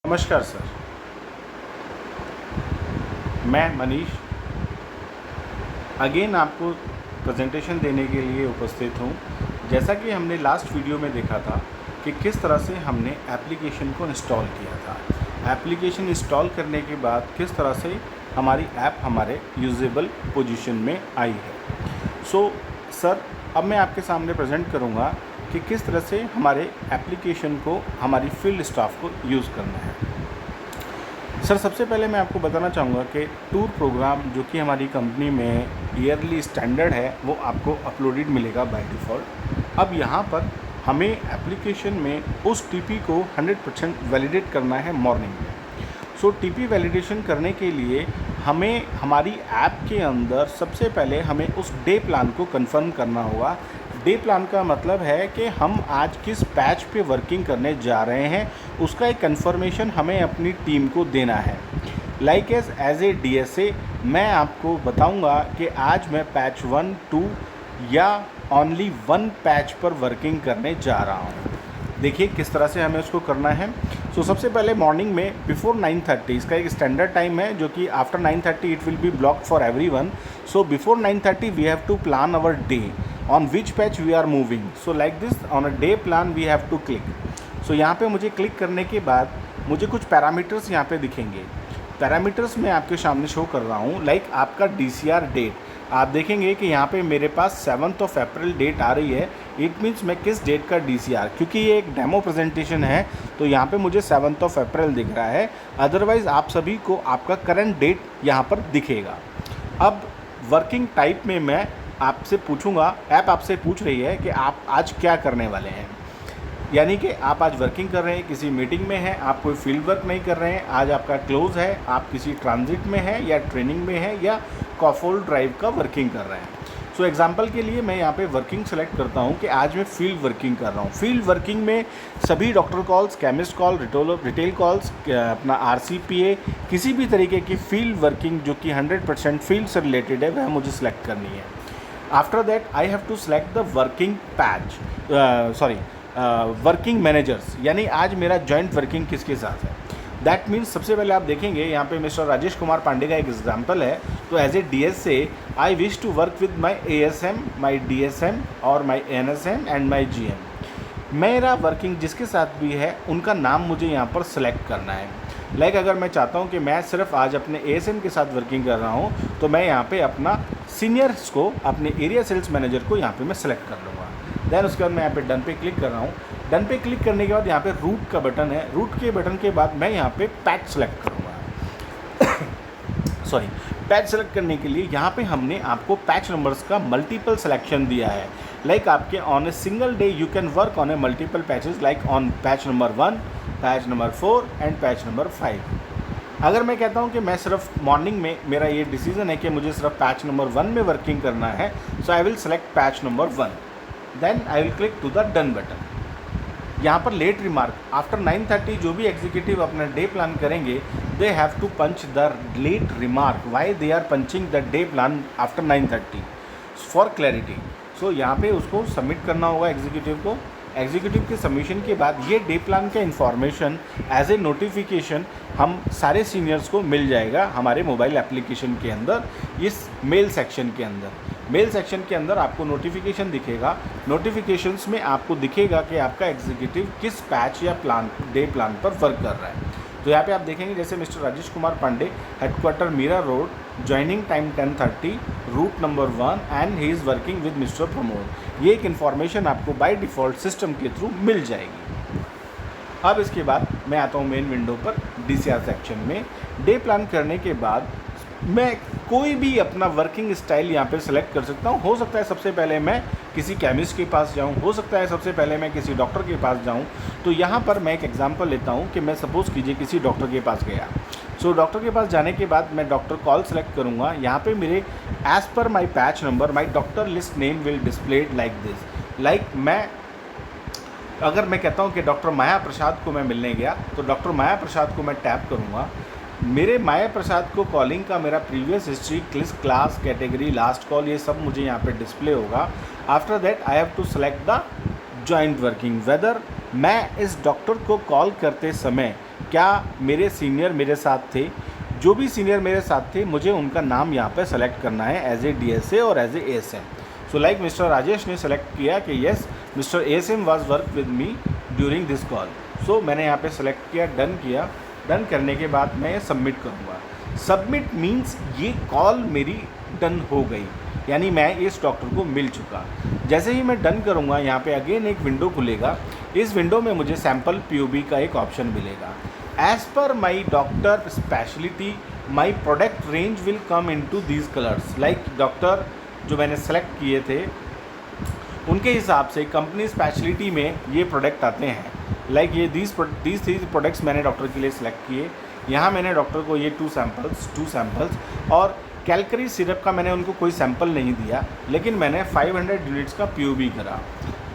नमस्कार सर, मैं मनीष अगेन आपको प्रेजेंटेशन देने के लिए उपस्थित हूँ। जैसा कि हमने लास्ट वीडियो में देखा था कि किस तरह से हमने एप्लीकेशन को इंस्टॉल किया था। एप्लीकेशन इंस्टॉल करने के बाद किस तरह से हमारी ऐप हमारे यूजेबल पोजीशन में आई है। सर, अब मैं आपके सामने प्रेजेंट करूँगा कि किस तरह से हमारे एप्लीकेशन को हमारी फील्ड स्टाफ को यूज़ करना है। सर, सबसे पहले मैं आपको बताना चाहूँगा कि टूर प्रोग्राम जो कि हमारी कंपनी में ईयरली स्टैंडर्ड है वो आपको अपलोडेड मिलेगा बाय डिफ़ॉल्ट। अब यहाँ पर हमें एप्लीकेशन में उस टीपी को 100% वैलिडेट करना है मॉर्निंग में। टीपी वैलिडेशन करने के लिए हमें हमारी ऐप के अंदर सबसे पहले हमें उस डे प्लान को कंफर्म करना होगा। डे प्लान का मतलब है कि हम आज किस पैच पे वर्किंग करने जा रहे हैं, उसका एक कंफर्मेशन हमें अपनी टीम को देना है। लाइक एज ए डीएसए मैं आपको बताऊंगा कि आज मैं पैच 1, 2 या ओनली 1 पैच पर वर्किंग करने जा रहा हूं। देखिए किस तरह से हमें उसको करना है। सबसे पहले मॉर्निंग में बिफोर 9:30, इसका एक स्टैंडर्ड टाइम है जो कि after 9:30 it will be block for everyone. Before 9:30 we have to plan our day on which patch we are moving. Like this on a day plan we have to click. यहाँ पे मुझे click करने के बाद मुझे कुछ parameters यहाँ पे दिखेंगे। पैरामीटर्स मैं आपके सामने शो कर रहा हूँ। लाइक आपका DCR डेट आप देखेंगे कि यहाँ पे मेरे पास 7 अप्रैल डेट आ रही है। इट मीन्स मैं किस डेट का DCR, क्योंकि ये एक डेमो प्रेजेंटेशन है तो यहाँ पे मुझे 7 अप्रैल दिख रहा है। अदरवाइज़ आप सभी को आपका करंट डेट यहाँ पर दिखेगा। अब वर्किंग टाइप में मैं आपसे पूछूंगा, ऐप आपसे पूछ रही है कि आप आज क्या करने वाले हैं। यानी कि आप आज वर्किंग कर रहे हैं, किसी मीटिंग में हैं, आप कोई फील्ड वर्क नहीं कर रहे हैं, आज आपका क्लोज है, आप किसी ट्रांजिट में हैं या ट्रेनिंग में हैं या कॉफोल ड्राइव का वर्किंग कर रहे हैं। एग्जांपल के लिए मैं यहाँ पे वर्किंग सेलेक्ट करता हूँ कि आज मैं फील्ड वर्किंग कर रहा हूँ। फील्ड वर्किंग में सभी doctor calls, chemist call, retail calls, अपना RCPA, किसी भी तरीके की फील्ड वर्किंग जो कि 100% फील्ड से रिलेटेड है वह मुझे सेलेक्ट करनी है। After that I have to select the working patch, working managers, यानी आज मेरा जॉइंट वर्किंग किसके साथ है। दैट मीन्स सबसे पहले आप देखेंगे यहाँ पे मिस्टर राजेश कुमार पांडे का एक एग्जाम्पल है। तो as a DSA I wish to work with my ASM, my DSM और my NSM and my GM। मेरा वर्किंग जिसके साथ भी है उनका नाम मुझे यहाँ पर सेलेक्ट करना है। लाइक अगर मैं चाहता हूँ कि मैं सिर्फ आज अपने ASM के साथ वर्किंग कर रहा हूँ तो मैं यहाँ पे अपना सीनियर्स को, अपने एरिया सेल्स मैनेजर को यहाँ पे मैं सेलेक्ट कर लूँगा। देन उसके बाद मैं यहाँ पे डन पे क्लिक कर रहा हूँ। डन पे क्लिक करने के बाद यहाँ पे रूट का बटन है। रूट के बटन के बाद मैं यहाँ पे पैच सेलेक्ट करूँगा। पैच सेलेक्ट करने के लिए यहाँ पे हमने आपको पैच नंबर्स का मल्टीपल सिलेक्शन दिया है। लाइक आपके on a single day you can work on A multiple patches, like on patch number 1, patch number 4 and patch number 5। अगर मैं कहता हूं कि मैं सिर्फ मॉर्निंग में, मेरा ये डिसीजन है कि मुझे सिर्फ पैच नंबर 1 में वर्किंग करना है, I will select patch number 1। Then I will click to the done button. यहाँ पर लेट रिमार्क, आफ्टर 9:30 जो भी एग्जीक्यूटिव अपना डे प्लान करेंगे they have to punch the late remark. Why they are punching the day plan after 9:30 for clarity. यहाँ पे उसको submit करना होगा एग्जीक्यूटिव को। एग्जीक्यूटिव के सबमिशन के बाद ये डे प्लान का इन्फॉर्मेशन एज ए नोटिफिकेशन हम सारे सीनियर्स को मिल जाएगा हमारे मोबाइल एप्लीकेशन के अंदर। इस मेल सेक्शन के अंदर आपको नोटिफिकेशन दिखेगा। नोटिफिकेशंस में आपको दिखेगा कि आपका एग्जीक्यूटिव किस पैच या डे प्लान पर वर्क कर रहा है। तो यहाँ पे आप देखेंगे जैसे mister Rajesh Kumar Pandey, headquarter Meera road, joining time 10:30, route number 1 and he is working with mister Pramod. ये एक इन्फॉर्मेशन आपको बाय डिफ़ॉल्ट सिस्टम के थ्रू मिल जाएगी। अब इसके बाद मैं आता हूँ मेन विंडो पर DCR सेक्शन में। डे प्लान करने के बाद मैं कोई भी अपना वर्किंग स्टाइल यहाँ पे सेलेक्ट कर सकता हूँ। हो सकता है सबसे पहले मैं किसी केमिस्ट के पास जाऊँ, हो सकता है सबसे पहले मैं किसी डॉक्टर के पास जाऊँ। तो यहाँ पर मैं एक एग्जांपल लेता हूँ कि मैं सपोज़ कीजिए किसी डॉक्टर के पास गया। डॉक्टर के पास जाने के बाद मैं डॉक्टर कॉल सेलेक्ट करूँगा। यहाँ पे मेरे as per my patch number my doctor list name will displayed like this. Like अगर मैं कहता हूँ कि डॉक्टर माया प्रसाद को मैं मिलने गया तो डॉक्टर माया प्रसाद को मैं टैप करूँगा। मेरे माया प्रसाद को कॉलिंग का मेरा previous history, class, category, last call, ये सब मुझे यहाँ पे डिस्प्ले होगा। After that I have to select the joint working, whether मैं इस डॉक्टर को कॉल करते समय क्या मेरे सीनियर मेरे साथ थे, जो भी सीनियर मेरे साथ थे मुझे उनका नाम यहाँ पे सेलेक्ट करना है एज ए DSA और as a ASM। So like mister Rajesh ने सेलेक्ट किया कि yes mister ASM was work with me during this call. So मैंने यहाँ पे सेलेक्ट किया, डन किया। डन करने के बाद मैं ये सबमिट करूँगा। सबमिट मीन्स ये कॉल मेरी डन हो गई, यानी मैं इस डॉक्टर को मिल चुका। जैसे ही मैं डन करूँगा यहाँ पे अगेन एक विंडो खुलेगा। इस विंडो में मुझे सैम्पल POB का एक ऑप्शन मिलेगा। As per my doctor speciality my product range will come into these colours. Like doctor जो मैंने सेलेक्ट किए थे उनके हिसाब से कंपनी स्पेशलिटी में ये प्रोडक्ट आते हैं। लाइक ये दीज 3 प्रोडक्ट्स मैंने डॉक्टर के लिए सेलेक्ट किए। यहाँ मैंने डॉक्टर को ये 2 सैम्पल्स और कैलकरी सिरप का मैंने उनको कोई सैंपल नहीं दिया, लेकिन मैंने 500 यूनिट्स का POB करा।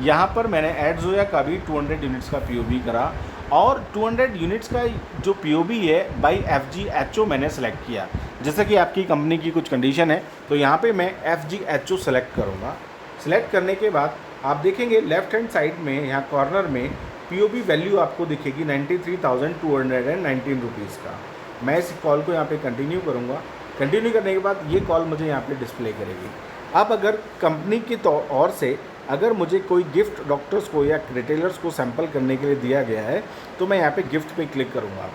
यहाँ पर मैंने एडजोया का भी 200 यूनिट्स का POB करा और 200 यूनिट्स का जो POB है बाई FGHO मैंने सेलेक्ट किया। जैसे कि आपकी कंपनी की कुछ कंडीशन है तो यहाँ पे मैं FGHO सेलेक्ट करूँगा। सेलेक्ट करने के बाद आप देखेंगे लेफ्ट हैंड साइड में यहाँ कॉर्नर में POB वैल्यू आपको दिखेगी 93,219 रुपीज़ का। मैं इस कॉल को यहाँ पे कंटिन्यू करूँगा। कंटिन्यू करने के बाद ये कॉल मुझे यहाँ पे डिस्प्ले करेगी। अब अगर कंपनी की ओर से अगर मुझे कोई गिफ्ट डॉक्टर्स को या रिटेलर्स को सैंपल करने के लिए दिया गया है तो मैं यहाँ पे गिफ्ट पे क्लिक करूँगा।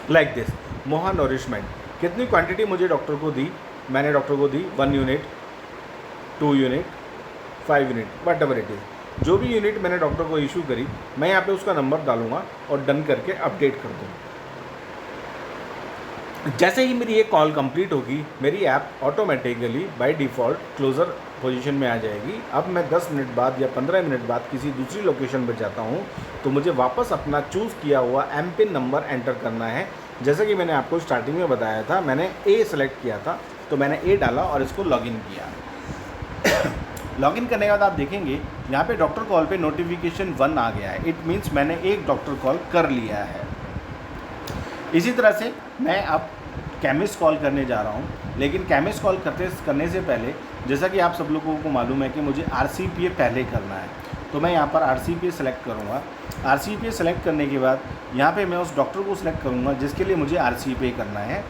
लाइक दिस मोहा नरिशमेंट। कितनी क्वांटिटी मुझे डॉक्टर को दी, मैंने डॉक्टर को दी 1 unit, 2 unit, 5 unit, what ever it is. जो भी यूनिट मैंने डॉक्टर को इशू करी मैं यहाँ पे उसका नंबर डालूंगा और डन करके अपडेट कर दूँगा। जैसे ही मेरी ये कॉल कंप्लीट होगी मेरी app automatically by default closure position में आ जाएगी। अब मैं 10 मिनट बाद या 15 मिनट बाद किसी दूसरी लोकेशन पर जाता हूँ तो मुझे वापस अपना चूज़ किया हुआ MPIN नंबर एंटर करना है। जैसे कि मैंने आपको स्टार्टिंग में बताया था, मैंने A सेलेक्ट किया था तो मैंने A डाला और इसको लॉगिन किया। लॉगिन करने के बाद आप देखेंगे यहाँ पे डॉक्टर कॉल पे नोटिफिकेशन 1 आ गया है। इट मीन्स मैंने एक डॉक्टर कॉल कर लिया है। इसी तरह से मैं अब केमिस्ट कॉल करने जा रहा हूँ, लेकिन केमिस्ट कॉल करने से पहले जैसा कि आप सब लोगों को मालूम है कि मुझे RCPA पहले करना है, तो मैं यहाँ पर RCPA सेलेक्ट करूँगा। RCPA सेलेक्ट करने के बाद यहाँ पे मैं उस डॉक्टर को सिलेक्ट करूँगा जिसके लिए मुझे RCPA करना है।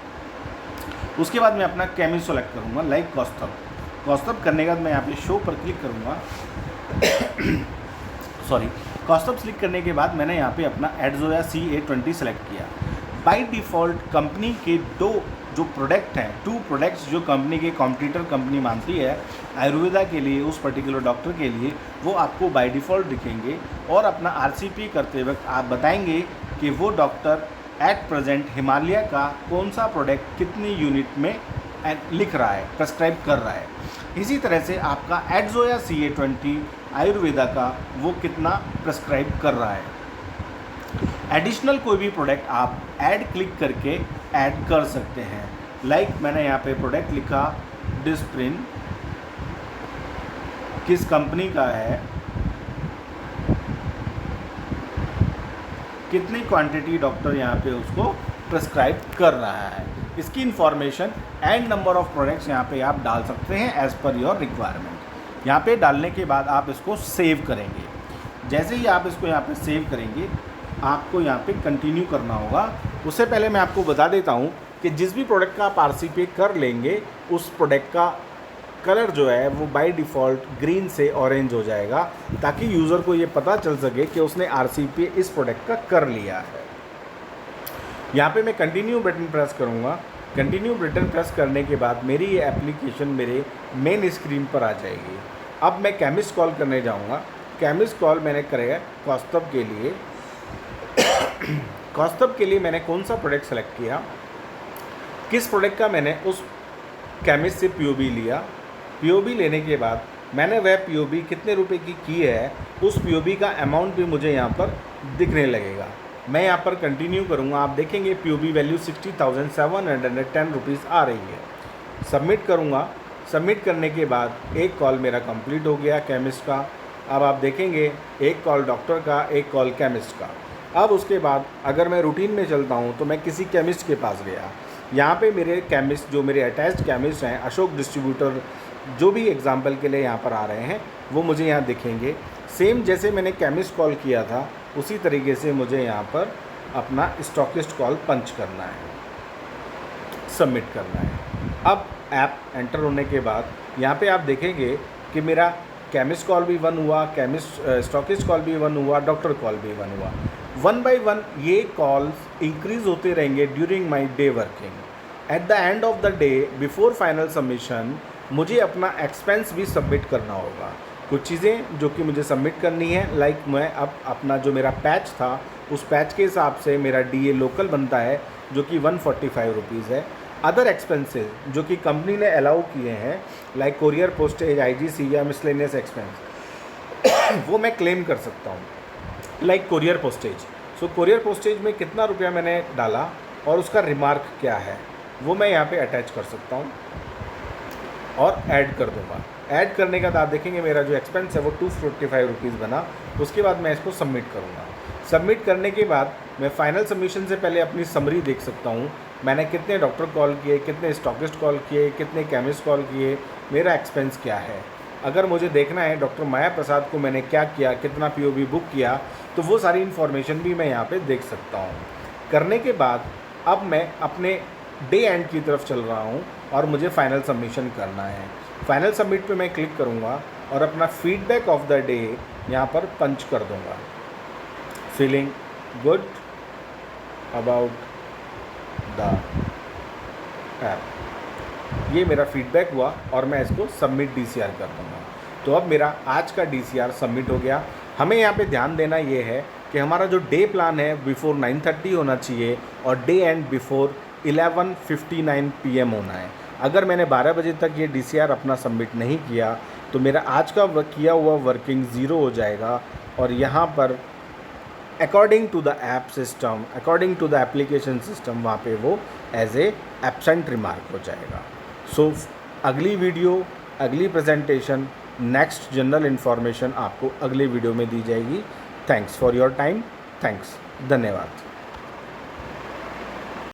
उसके बाद मैं अपना केमिस्ट सेलेक्ट करूँगा, लाइक कौस्तभ करने के बाद मैं यहाँ पे शो पर क्लिक करूँगा। कौस्तभ क्लिक करने के बाद मैंने यहाँ पे अपना एडजोया CA20 सेलेक्ट किया। बाय डिफ़ॉल्ट कंपनी के 2 जो प्रोडक्ट हैं, 2 प्रोडक्ट्स जो कंपनी के कॉम्पिटिटर कंपनी मानती है आयुर्वेदा के लिए, उस पर्टिकुलर डॉक्टर के लिए, वो आपको बाय डिफ़ॉल्ट दिखेंगे और अपना RCPA करते वक्त आप बताएंगे कि वो डॉक्टर एट प्रेजेंट हिमालय का कौन सा प्रोडक्ट कितनी यूनिट में लिख रहा है, प्रेस्क्राइब कर रहा है। इसी तरह से आपका एडजोया CA20 आयुर्वेदा का वो कितना प्रेस्क्राइब कर रहा है। एडिशनल कोई भी प्रोडक्ट आप ऐड क्लिक करके ऐड कर सकते हैं। लाइक मैंने यहाँ पे प्रोडक्ट लिखा डिस्प्रिन, किस कंपनी का है, कितनी क्वांटिटी डॉक्टर यहाँ पे उसको प्रेस्क्राइब कर रहा है, इसकी information and number of products यहाँ पे आप डाल सकते हैं एज़ पर योर रिक्वायरमेंट। यहाँ पे डालने के बाद आप इसको सेव करेंगे। जैसे ही आप इसको यहाँ पे सेव करेंगे आपको यहाँ पे कंटिन्यू करना होगा। उससे पहले मैं आपको बता देता हूँ कि जिस भी प्रोडक्ट का आप RCPA कर लेंगे उस प्रोडक्ट का कलर जो है वो बाय डिफ़ॉल्ट ग्रीन से ऑरेंज हो जाएगा, ताकि यूज़र को ये पता चल सके कि उसने RCPA इस प्रोडक्ट का कर लिया है। यहाँ पे मैं कंटिन्यू बटन प्रेस करूँगा। कंटिन्यू बटन प्रेस करने के बाद मेरी ये एप्लीकेशन मेरे मेन स्क्रीन पर आ जाएगी। अब मैं केमिस्ट कॉल करने जाऊँगा। केमिस्ट कॉल मैंने करेगा कौस्तभ के लिए। कौस्तभ के लिए मैंने कौन सा प्रोडक्ट सेलेक्ट किया, किस प्रोडक्ट का मैंने उस केमिस्ट से POB लिया। POB लेने के बाद मैंने वह POB कितने रुपए की है, उस POB का अमाउंट भी मुझे यहाँ पर दिखने लगेगा। मैं यहाँ पर कंटिन्यू करूँगा। आप देखेंगे POB वैल्यू 60,710 रुपीज़ आ रही है। सबमिट करूँगा। सबमिट करने के बाद एक कॉल मेरा कंप्लीट हो गया केमिस्ट का। अब आप देखेंगे एक कॉल डॉक्टर का, एक कॉल केमिस्ट का। अब उसके बाद अगर मैं रूटीन में चलता हूँ तो मैं किसी केमिस्ट के पास गया। यहाँ पे मेरे केमिस्ट जो मेरे अटैच्ड केमिस्ट हैं, अशोक डिस्ट्रीब्यूटर, जो भी एग्जांपल के लिए यहाँ पर आ रहे हैं वो मुझे यहाँ दिखेंगे। सेम जैसे मैंने केमिस्ट कॉल किया था उसी तरीके से मुझे यहाँ पर अपना स्टॉकिस्ट कॉल पंच करना है, सबमिट करना है। अब ऐप एंटर होने के बाद यहाँ पे आप देखेंगे कि मेरा केमिस्ट कॉल भी 1 हुआ, स्टॉकिस्ट कॉल भी 1 हुआ, डॉक्टर कॉल भी 1 हुआ। 1 बाय 1 ये कॉल्स इंक्रीज होते रहेंगे during my day working. At the end of the day before final submission मुझे अपना एक्सपेंस भी सबमिट करना होगा। कुछ चीज़ें जो कि मुझे सबमिट करनी है, लाइक मैं अब अपना जो मेरा पैच था उस पैच के हिसाब से मेरा DA लोकल बनता है जो कि 145 रुपीज़ है। अदर एक्सपेंसेस जो कि कंपनी ने अलाउ किए हैं लाइक कोरियर पोस्टेज, IGC या मिसलेनियस एक्सपेंस वो मैं क्लेम कर सकता हूँ। लाइक कोरियर पोस्टेज, सो कोरियर पोस्टेज में कितना रुपया मैंने डाला और उसका रिमार्क क्या है वो मैं यहाँ पे अटैच कर सकता हूँ और ऐड कर दूँगा। ऐड करने के बाद आप देखेंगे मेरा जो एक्सपेंस है वो 245 रुपीज़ बना। उसके बाद मैं इसको सबमिट करूँगा। सबमिट करने के बाद मैं फाइनल सबमिशन से पहले अपनी समरी देख सकता हूँ, मैंने कितने डॉक्टर कॉल किए, कितने स्टॉकिस्ट कॉल किए, कितने केमिस्ट कॉल किए, मेरा एक्सपेंस क्या है। अगर मुझे देखना है डॉक्टर माया प्रसाद को मैंने क्या किया, कितना POV बुक किया, तो वो सारी इन्फॉर्मेशन भी मैं यहाँ पे देख सकता हूँ। करने के बाद अब मैं अपने डे एंड की तरफ चल रहा हूँ और मुझे फाइनल सबमिशन करना है। फाइनल सबमिट पे मैं क्लिक करूँगा और अपना फीडबैक ऑफ द डे यहाँ पर पंच कर दूँगा। Feeling good about the app, ये मेरा फीडबैक हुआ और मैं इसको सबमिट DCR कर दूँगा। तो अब मेरा आज का DCR सबमिट हो गया। हमें यहाँ पे ध्यान देना ये है कि हमारा जो डे प्लान है बिफोर 9:30 होना चाहिए और डे एंड बिफोर 11:59 PM होना है। अगर मैंने 12 बजे तक ये DCR अपना सबमिट नहीं किया तो मेरा आज का किया हुआ वर्किंग ज़ीरो हो जाएगा और यहाँ पर according to the app system, according to the application system वहाँ पे वो एज ए एब्सेंट रिमार्क हो जाएगा। सो अगली वीडियो, अगली प्रेजेंटेशन, नेक्स्ट जनरल इन्फॉर्मेशन आपको अगले वीडियो में दी जाएगी। Thanks for your time, thanks, धन्यवाद।